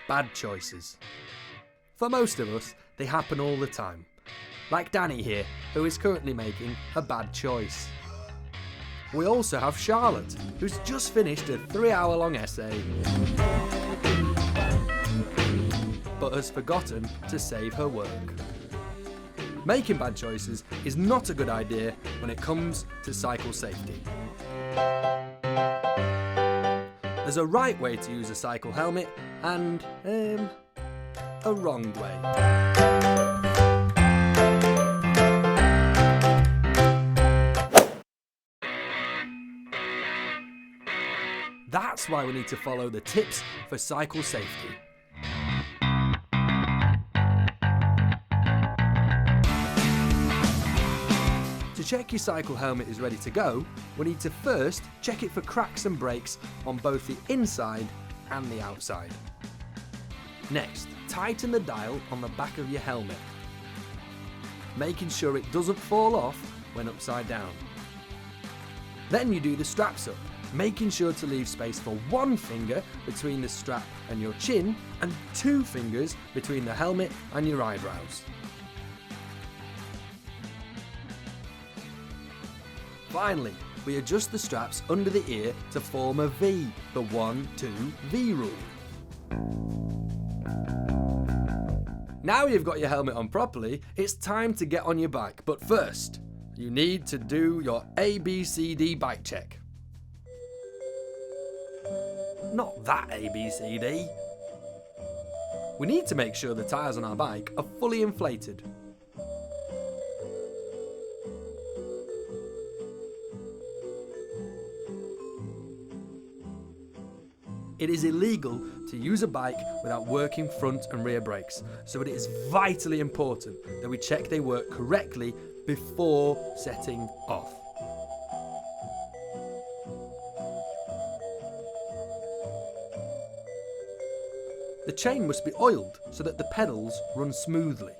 bad choices. For most of us, they happen all the time. Like Danny here, who is currently making a bad choice. We also have Charlotte, who's just finished a 3-hour-long essay, but has forgotten to save her work. Making bad choices is not a good idea when it comes to cycle safety. There's a right way to use a cycle helmet and, a wrong way. That's why we need to follow the tips for cycle safety. To check your cycle helmet is ready to go, we need to first check it for cracks and breaks on both the inside and the outside. Next, tighten the dial on the back of your helmet, making sure it doesn't fall off when upside down. Then you do the straps up, making sure to leave space for 1 finger between the strap and your chin and 2 fingers between the helmet and your eyebrows. Finally, we adjust the straps under the ear to form a V, the 1-2-V rule. Now you've got your helmet on properly, it's time to get on your bike, but first, you need to do your ABCD bike check. Not that ABCD. We need to make sure the tyres on our bike are fully inflated. It is illegal to use a bike without working front and rear brakes, so it is vitally important that we check they work correctly before setting off. The chain must be oiled so that the pedals run smoothly.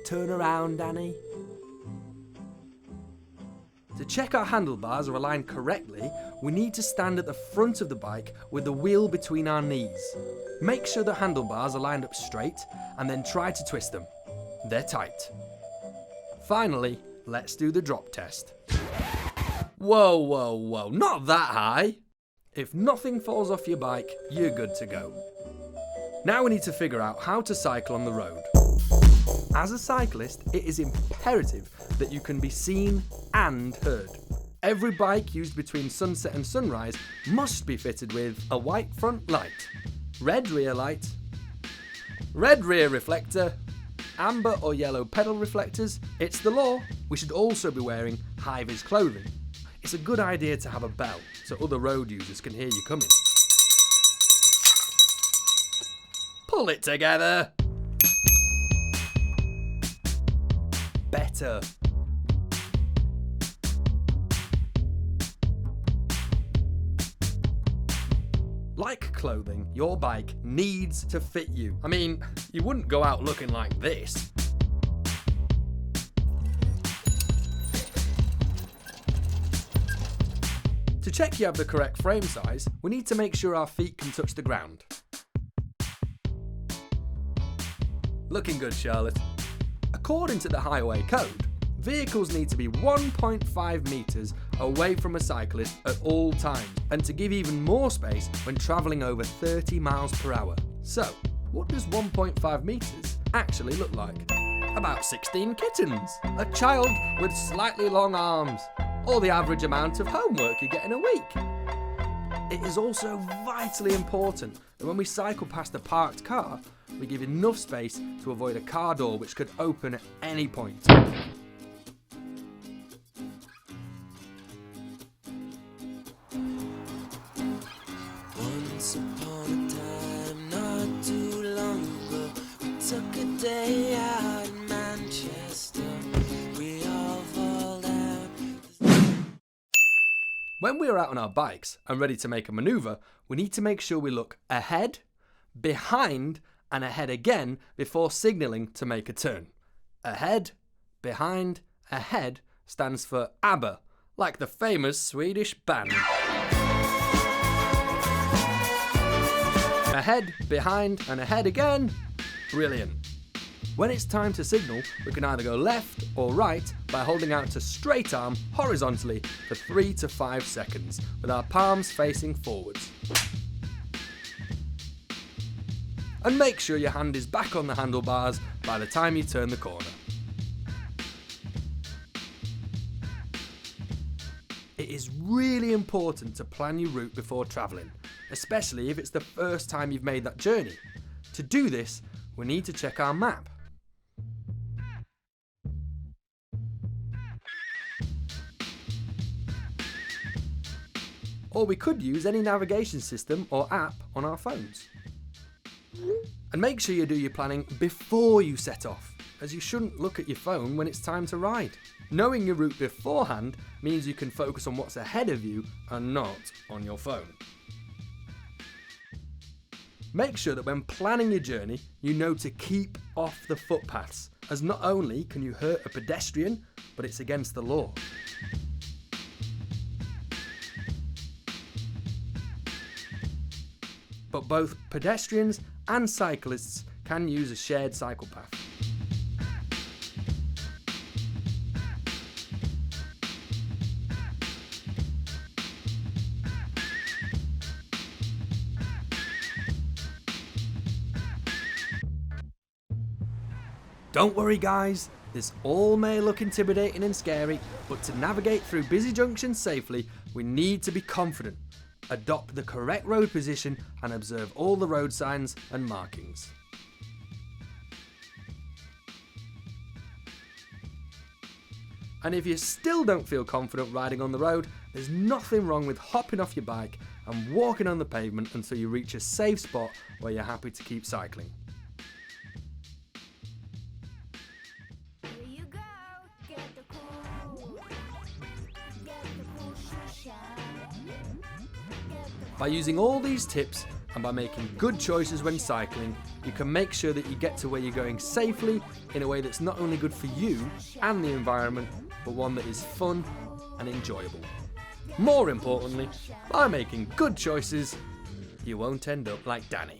Turn around, Danny. To check our handlebars are aligned correctly, we need to stand at the front of the bike with the wheel between our knees. Make sure the handlebars are lined up straight and then try to twist them. They're tight. Finally, let's do the drop test. Whoa, whoa, whoa, not that high. If nothing falls off your bike, you're good to go. Now we need to figure out how to cycle on the road. As a cyclist, it is imperative that you can be seen and heard. Every bike used between sunset and sunrise must be fitted with a white front light, red rear light, red rear reflector, amber or yellow pedal reflectors. It's the law. We should also be wearing high-vis clothing. It's a good idea to have a bell so other road users can hear you coming. Pull it together. Better. Like clothing, your bike needs to fit you. I mean, you wouldn't go out looking like this. To check you have the correct frame size, we need to make sure our feet can touch the ground. Looking good, Charlotte. According to the highway code, vehicles need to be 1.5 metres away from a cyclist at all times, and to give even more space when travelling over 30 miles per hour. So, what does 1.5 metres actually look like? About 16 kittens, a child with slightly long arms, or the average amount of homework you get in a week. It is also vitally important that when we cycle past a parked car, we give enough space to avoid a car door which could open at any point. Once upon a time, not too long ago, we took a day out in Manchester. We all fall down. When we are out on our bikes and ready to make a manoeuvre, we need to make sure we look ahead, behind, and ahead again before signalling to make a turn. Ahead, behind, ahead stands for ABBA, like the famous Swedish band. Ahead, behind, and ahead again. Brilliant. When it's time to signal, we can either go left or right by holding out to straight arm horizontally for 3 to 5 seconds with our palms facing forwards. And make sure your hand is back on the handlebars by the time you turn the corner. It is really important to plan your route before travelling, especially if it's the first time you've made that journey. To do this, we need to check our map. Or we could use any navigation system or app on our phones. And make sure you do your planning before you set off, as you shouldn't look at your phone when it's time to ride. Knowing your route beforehand means you can focus on what's ahead of you and not on your phone. Make sure that when planning your journey, you know to keep off the footpaths, as not only can you hurt a pedestrian, but it's against the law. But both pedestrians and cyclists can use a shared cycle path. Don't worry guys, this all may look intimidating and scary, but to navigate through busy junctions safely, we need to be confident. Adopt the correct road position and observe all the road signs and markings. And if you still don't feel confident riding on the road, there's nothing wrong with hopping off your bike and walking on the pavement until you reach a safe spot where you're happy to keep cycling. By using all these tips and by making good choices when cycling, you can make sure that you get to where you're going safely in a way that's not only good for you and the environment, but one that is fun and enjoyable. More importantly, by making good choices, you won't end up like Danny.